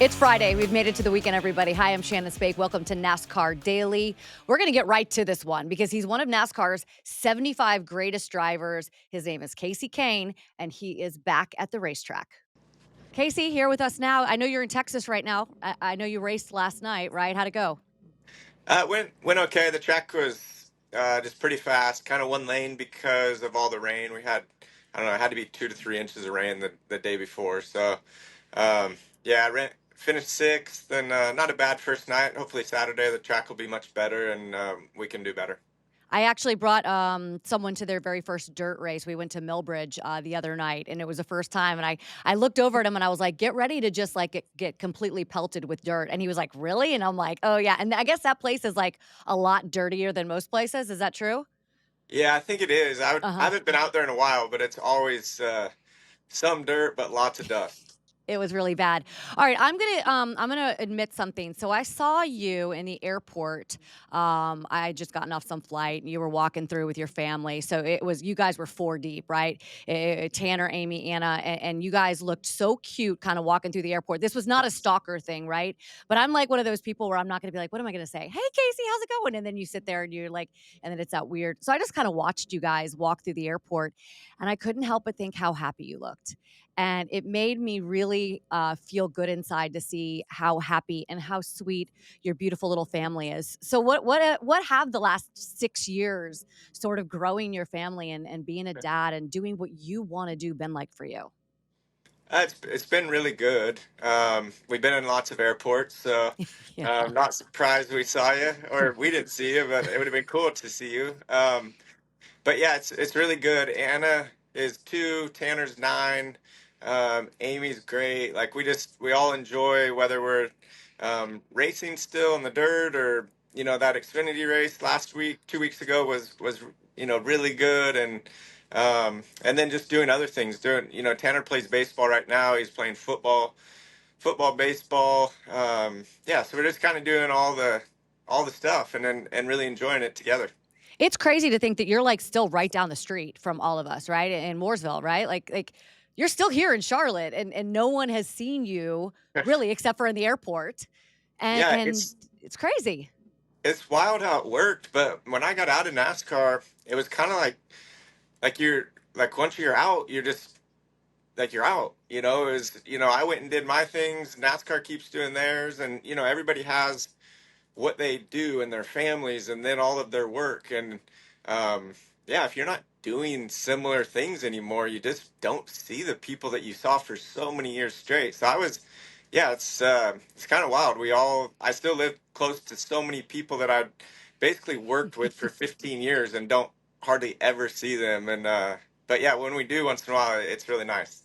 It's Friday. We've made it to the weekend, everybody. Hi, I'm Shannon Spake. Welcome to NASCAR Daily. We're going to get right to this one because he's one of NASCAR's 75 greatest drivers. His name is Kasey Kahne, and he is back at the racetrack. Kasey, here with us now. I know you're in Texas right now. I know you raced last night, right? How'd it go? Went okay. The track was just pretty fast, kind of one lane because of all the rain. We had, I don't know, it had to be 2 to 3 inches of rain the day before. So, yeah, finished sixth, and not a bad first night. Hopefully Saturday the track will be much better, and we can do better. I actually brought someone to their very first dirt race. We went to Millbridge the other night, and it was the first time. And I looked over at him, and I was like, "Get ready to just like get completely pelted with dirt." And he was like, "Really?" And I'm like, "Oh yeah." And I guess that place is like a lot dirtier than most places. Is that true? Yeah, I think it is. I Uh-huh. haven't been out there in a while, but it's always some dirt, but lots of dust. It was really bad. All right, I'm gonna admit something. So I saw you in the airport. I had just gotten off some flight, and you were walking through with your family. So it was you guys were four deep, right? Tanner, Amy, Anna, and you guys looked so cute, kind of walking through the airport. This was not a stalker thing, right? But I'm like one of those people where I'm not gonna be like, what am I gonna say? Hey, Kasey, how's it going? And then you sit there and you're like, and then it's that weird. So I just kind of watched you guys walk through the airport, and I couldn't help but think how happy you looked. And it made me really feel good inside to see how happy and how sweet your beautiful little family is. So what have the last 6 years sort of growing your family and being a dad and doing what you want to do been like for you? It's been really good. We've been in lots of airports, so Yeah. not surprised we saw you, or we didn't see you, but it would have been cool to see you. But yeah, it's really good. Anna is 2, Tanner's 9, Amy's great. Like we all enjoy whether we're racing still in the dirt or that Xfinity race last week, 2 weeks ago was really good, and then just doing other things. Tanner plays baseball right now. He's playing football, baseball. Yeah, so we're just kind of doing all the stuff and really enjoying it together. It's crazy to think that you're like still right down the street from all of us, right? In Mooresville, right? Like you're still here in Charlotte and no one has seen you really except for in the airport. And Yeah, and it's crazy. it's wild how it worked, but when I got out of NASCAR, it was kind of like you're like once you're out, you're just like you're out. It was I went and did my things. NASCAR keeps doing theirs, and everybody has what they do and their families, and then all of their work. And yeah, if you're not doing similar things anymore, you just don't see the people that you saw for so many years straight. So yeah, it's kind of wild. I still live close to so many people that I basically worked with for 15 years and don't hardly ever see them. And but yeah, when we do once in a while, it's really nice.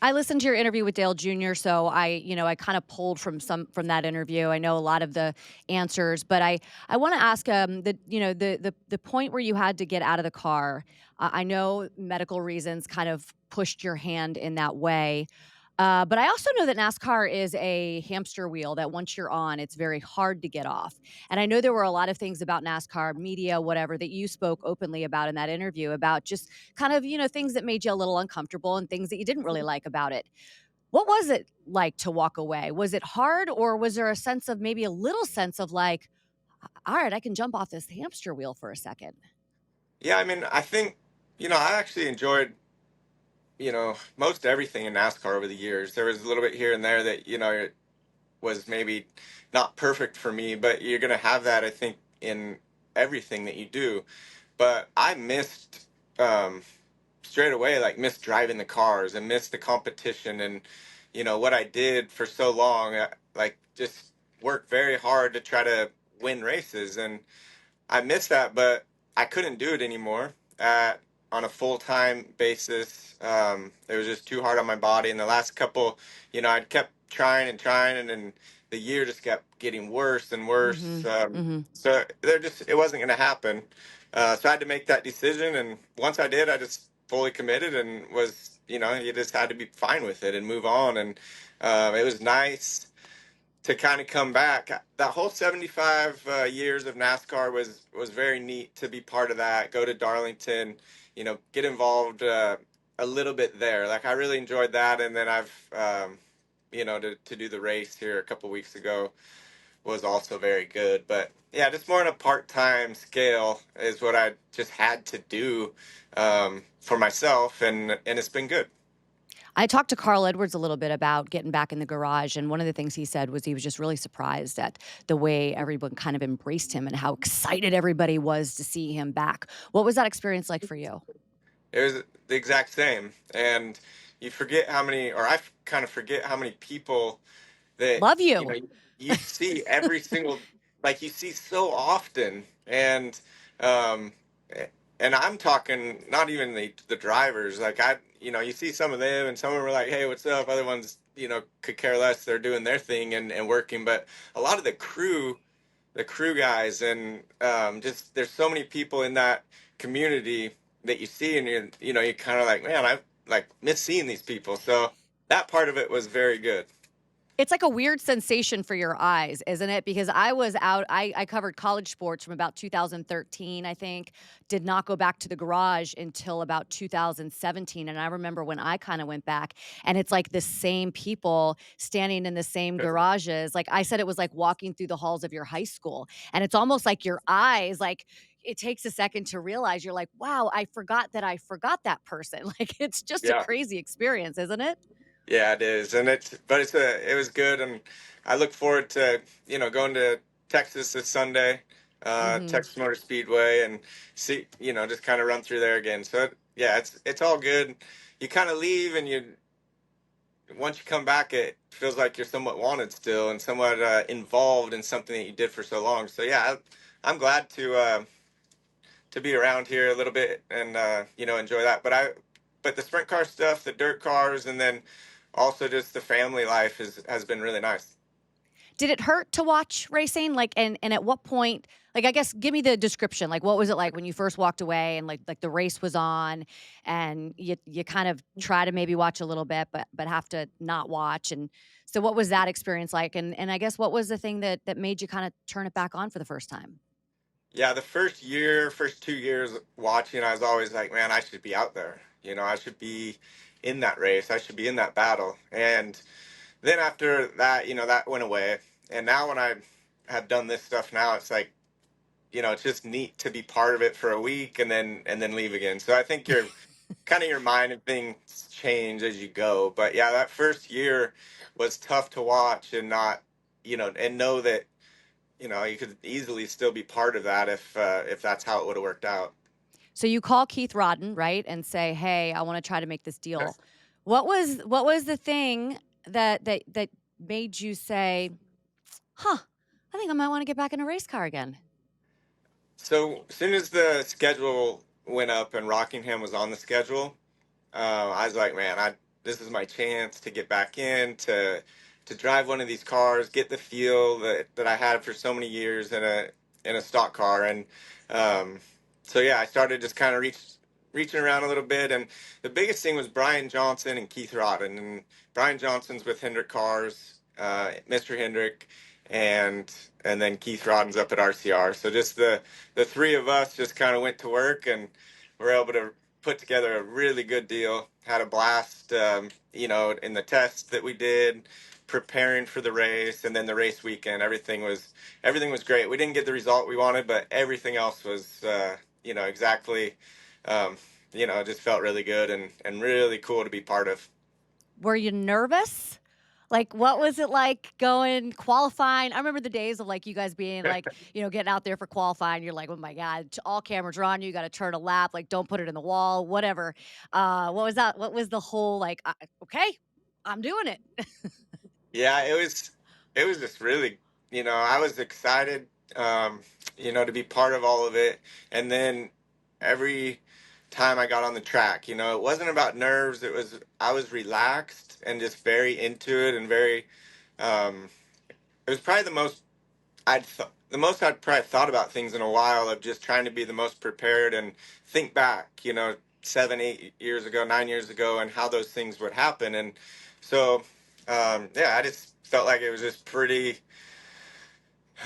I listened to your interview with Dale Jr., so I kind of pulled from that interview. I know a lot of the answers, but I want to ask the point where you had to get out of the car. I know medical reasons kind of pushed your hand in that way. But I also know that NASCAR is a hamster wheel that once you're on, it's very hard to get off. And I know there were a lot of things about NASCAR, media, whatever, that you spoke openly about in that interview about just kind of, things that made you a little uncomfortable and things that you didn't really like about it. What was it like to walk away? Was it hard or was there a sense of maybe a little sense of like, all right, I can jump off this hamster wheel for a second? Yeah, I mean, I think I actually enjoyed most everything in NASCAR over the years. There was a little bit here and there that it was maybe not perfect for me, but you're gonna have that, I think, in everything that you do. But I missed um, straight away, like missed driving the cars and missed the competition and what I did for so long, like just worked very hard to try to win races, and I miss that, but I couldn't do it anymore on a full time basis. It was just too hard on my body. And the last couple, I kept trying and trying, and then the year just kept getting worse and worse. Mhm. Mhm. So it wasn't going to happen. So I had to make that decision. And once I did, I just fully committed and you just had to be fine with it and move on. And it was nice to kind of come back. That whole 75 years of NASCAR was very neat to be part of that. Go to Darlington, get involved a little bit there. Like I really enjoyed that, and then I've to do the race here a couple weeks ago was also very good. But yeah, just more on a part-time scale is what I just had to do for myself, and it's been good. I talked to Carl Edwards a little bit about getting back in the garage, and one of the things he said was he was just really surprised at the way everyone kind of embraced him and how excited everybody was to see him back. What was that experience like for you? It was the exact same, and you forget how many, or kind of forget how many people that Love you know you. you see every single, like, you see so often. Um and I'm talking not even the drivers. Like, you see some of them, and some of them are like, hey, what's up? Other ones, could care less. They're doing their thing and working. But a lot of the crew guys, and just there's so many people in that community that you see, and you kind of like, man, I like miss seeing these people. So that part of it was very good. It's like a weird sensation for your eyes, isn't it? Because I was out I covered college sports from about 2013, I think, did not go back to the garage until about 2017, and I remember when I kinda went back, and it's like the same people standing in the same garages. Like, I said it was like walking through the halls of your high school, and it's almost like your eyes, like, it takes a second to realize, you're like, "Wow, I forgot that person." Like, it's just a Yeah. crazy experience, isn't it? Yeah, it is, and it was good, and I look forward to going to Texas this Sunday, Mhm. Texas Motor Speedway, and see just kind of run through there again. So yeah, it's all good. You kind of leave, and you once you come back, it feels like you're somewhat wanted still, and somewhat involved in something that you did for so long. So yeah, I'm glad to be around here a little bit and enjoy that. But the sprint car stuff, the dirt cars, and then also just the family life has been really nice. Did it hurt to watch racing? Like, and at what point, like, I guess give me the description. Like, what was it like when you first walked away and like the race was on and you kind of try to maybe watch a little bit, but have to not watch. And so what was that experience like? And I guess what was the thing that made you kind of turn it back on for the first time? Yeah, the first 2 years watching, I was always like, man, I should be out there. I should be in that race. I should be in that battle. And then after that, that went away. And now when I have done this stuff now, it's like, it's just neat to be part of it for a week and then leave again. So I think your mind and things change as you go. But yeah, that first year was tough to watch and not, and know that, you could easily still be part of that if that's how it would have worked out. So you call Keith Rodden, right, and say, "Hey, I want to try to make this deal." What was the thing that made you say, "Huh, I think I might want to get back in a race car again"? So as soon as the schedule went up and Rockingham was on the schedule, I was like, man, I this is my chance to get back in to drive one of these cars, get the feel that I had for so many years in a stock car. And um, so yeah, I started just kind of reaching around a little bit, and the biggest thing was Brian Johnson and Keith Rodden. And Brian Johnson's with Hendrick Cars, Mr. Hendrick, and and then Keith Rodden's up at RCR. So just the three of us just kind of went to work and were able to put together a really good deal. Had a blast, in the tests that we did, preparing for the race, and then the race weekend. Everything was great. We didn't get the result we wanted, but everything else was, exactly. Um, it just felt really good and really cool to be part of. Were you nervous? Like, what was it like going qualifying? I remember the days of, like, you guys being, like, getting out there for qualifying, you're like, "Oh my god, all cameras are on you, gotta turn a lap, like, don't put it in the wall," whatever. What was that? What was the whole, like, "Okay, I'm doing it." Yeah, it was just really, I was excited, to be part of all of it. And then every time I got on the track, it wasn't about nerves. I was relaxed and just very into it, and very, um, it was probably the most I'd probably thought about things in a while, of just trying to be the most prepared and think back, 7, 8 years ago, 9 years ago, and how those things would happen. And so, yeah, I just felt like it was just pretty,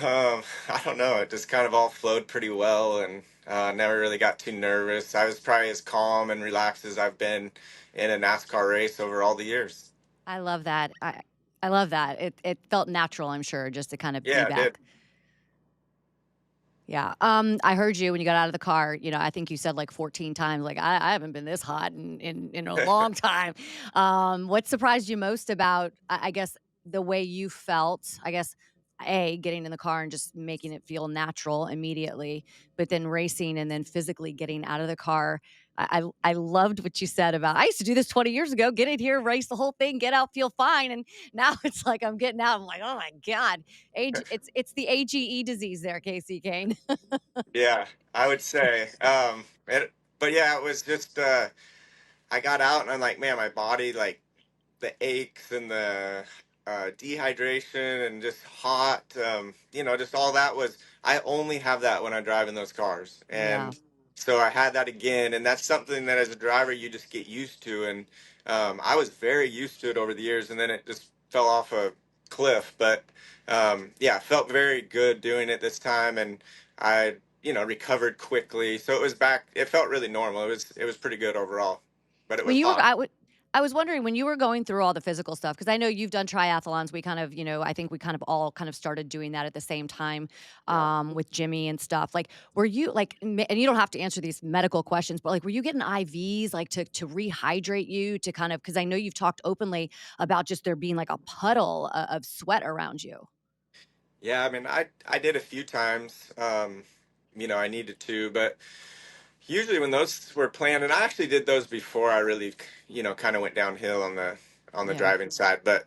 I don't know, it just kind of all flowed pretty well, and never really got too nervous. I was probably as calm and relaxed as I've been in a NASCAR race over all the years. I love that. I love that. It felt natural, I'm sure, just to kind of be Yeah, it did. back. Yeah. I heard you when you got out of the car. I think you said like 14 times, like, I haven't been this hot in a long time. What surprised you most about, I guess, the way you felt? I guess, A, getting in the car and just making it feel natural immediately, but then racing and then physically getting out of the car. I loved what you said about, I used to do this 20 years ago, get in here, race the whole thing, get out, feel fine. And now it's like I'm getting out. I'm like, oh my God. Age, it's the AGE disease there, Kasey Kahne. Yeah, I would say. But yeah, it was just I got out and I'm like, man, my body, like the aches and the dehydration and just hot, just all that was. I only have that when I drive in those cars, Yeah. and so I had that again, and that's something that as a driver you just get used to, and I was very used to it over the years, and then it just fell off a cliff. But yeah, felt very good doing it this time, and I recovered quickly, so it was back. It felt really normal. It was pretty good overall, but it When was you were hot. I was wondering when you were going through all the physical stuff, because I know you've done triathlons. We kind of, I think we kind of all kind of started doing that at the same time, Yeah. with Jimmy and stuff. Like, were you like, and you don't have to answer these medical questions, but like, were you getting IVs like to rehydrate you to kind of, because I know you've talked openly about just there being like a puddle of sweat around you. Yeah, I mean, I did a few times. I needed to, but usually when those were planned, and I actually did those before I really, kind of went downhill on the Yeah. driving side. But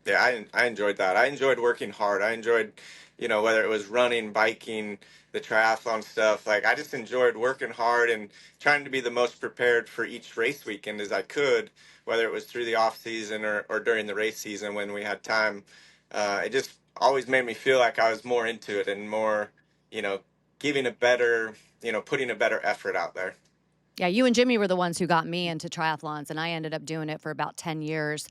yeah, I enjoyed that. I enjoyed working hard. I enjoyed, whether it was running, biking, the triathlon stuff. Like I just enjoyed working hard and trying to be the most prepared for each race weekend as I could, whether it was through the off season or during the race season when we had time. It just always made me feel like I was more into it and more, you know, giving a better, putting a better effort out there. Yeah, you and Jimmy were the ones who got me into triathlons, and I ended up doing it for about 10 years.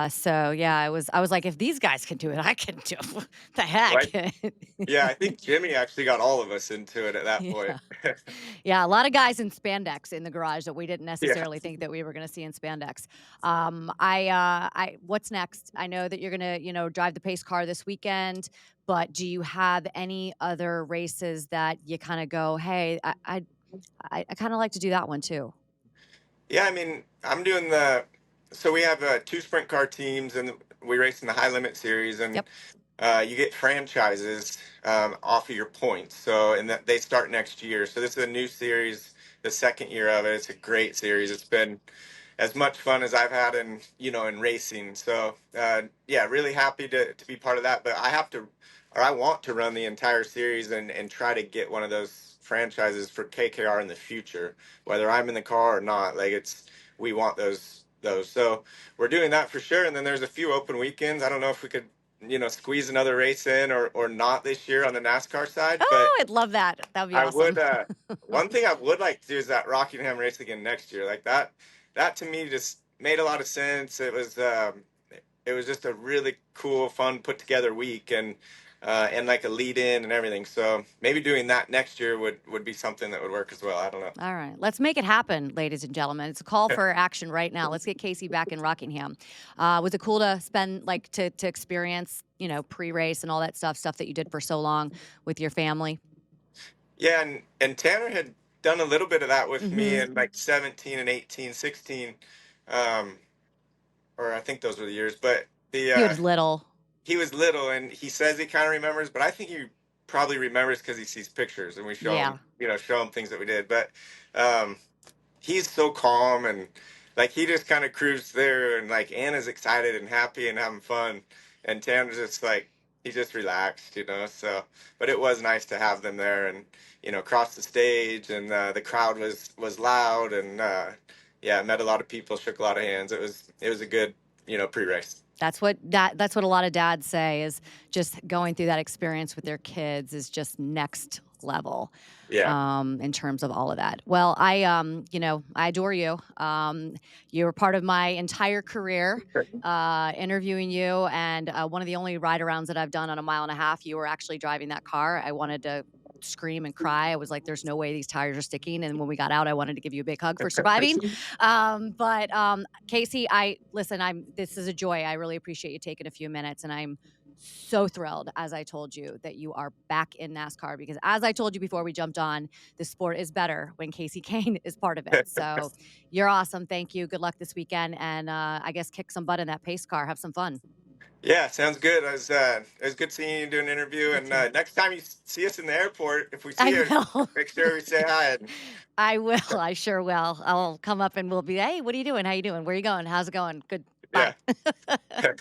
So yeah, I was like, if these guys can do it, I can do it. The heck? Like, yeah, I think Jimmy actually got all of us into it at that point. Yeah. Yeah, a lot of guys in spandex in the garage that we didn't Yeah. necessarily think that we were gonna see in spandex. What's next? I know that you're gonna, drive the pace car this weekend, but do you have any other races that you kinda go, "Hey, I kinda like to do that one too." Yeah, I mean, so we have two sprint car teams and we race in the high limit series, and Yep. you get franchises off of your points. So, and that they start next year. So this is a new series, the second year of it. It's a great series. It's been as much fun as I've had in racing. So yeah, really happy to be part of that. But I want to run the entire series and try to get one of those franchises for KKR in the future, whether I'm in the car or not. Like we want those. So we're doing that for sure. And then there's a few open weekends. I don't know if we could squeeze another race in or not this year on the NASCAR side, but Oh, I'd love that. That would be I would. awesome. One thing I would like to do is that Rockingham race again next year. Like that. That to me just made a lot of sense. It was just a really cool, fun, put together week, and like a lead in and everything. So maybe doing that next year would be something that would work as well. I don't All right, let's make it happen, ladies and gentlemen. It's a call know. for action right now. Let's get Kasey back in Rockingham. Was it cool to spend like to experience, pre-race and all that stuff that you did for so long with your family? Yeah, and Tanner had done a little bit of that with me Hmm. in like 17 and 18, 16, um, or I think those were the years. But the He was little. he was little and he says he kind of remembers, but I think he probably remembers because he sees pictures and we Yeah. show him things that we did. But um, he's so calm and like he just kind of cruised there, and like Anna's excited and happy and having fun, and Tanner's just like he's just relaxed. So, but it was nice to have them there and across the stage, and the crowd was loud, and yeah, met a lot of people, shook a lot of hands. It was a good pre-race. That's what a lot of dads say is just going through that experience with their kids is just next level, Yeah. in terms of all of that. Well, I adore you. You were part of my entire career, interviewing you, and one of the only ride arounds that I've done on a mile and a half. You were actually driving that car. I wanted to scream and cry. I was like, "There's no way these tires are sticking." And when we got out, I wanted to give you a big hug for surviving. But Kasey, I listen. I'm. This is a joy. I really appreciate you taking a few minutes, and I'm so thrilled, as I told you, that you are back in NASCAR because, as I told you before we jumped on, the sport is better when Kasey Kahne is part of it. So you're awesome. Thank you. Good luck this weekend, and I guess kick some butt in that pace car. Have some fun. Yeah, sounds good. It was good seeing you do an interview. You And too. next time you see us in the airport, if we see I you, will. make sure we say hi. And I will. I sure will. I'll come up and we'll be, hey, what are you doing? How you doing? Where you going? How's it going? Good. Bye. yeah, All right,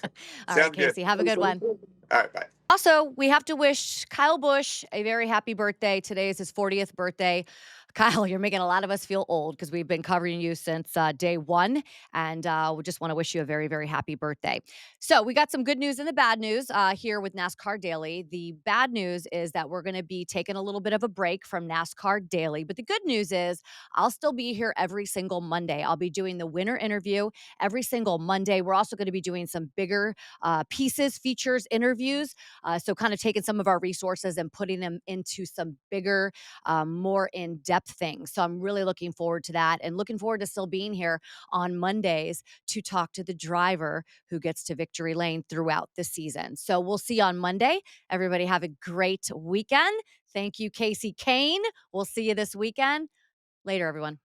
sounds good. Kasey. Have a good one. All right, bye. Also, we have to wish Kyle Busch a very happy birthday. Today is his 40th birthday. Kyle, you're making a lot of us feel old because we've been covering you since day one. And we just want to wish you a very, very happy birthday. So, we got some good news and the bad news here with NASCAR Daily. The bad news is that we're going to be taking a little bit of a break from NASCAR Daily. But the good news is I'll still be here every single Monday. I'll be doing the winner interview every single Monday. We're also going to be doing some bigger pieces, features, interviews. So, kind of taking some of our resources and putting them into some bigger, more in depth things. So, I'm really looking forward to that and looking forward to still being here on Mondays to talk to the driver who gets to victory lane throughout the season. So, we'll see you on Monday. Everybody, have a great weekend. Thank you, Kasey Kahne. We'll see you this weekend. Later, everyone.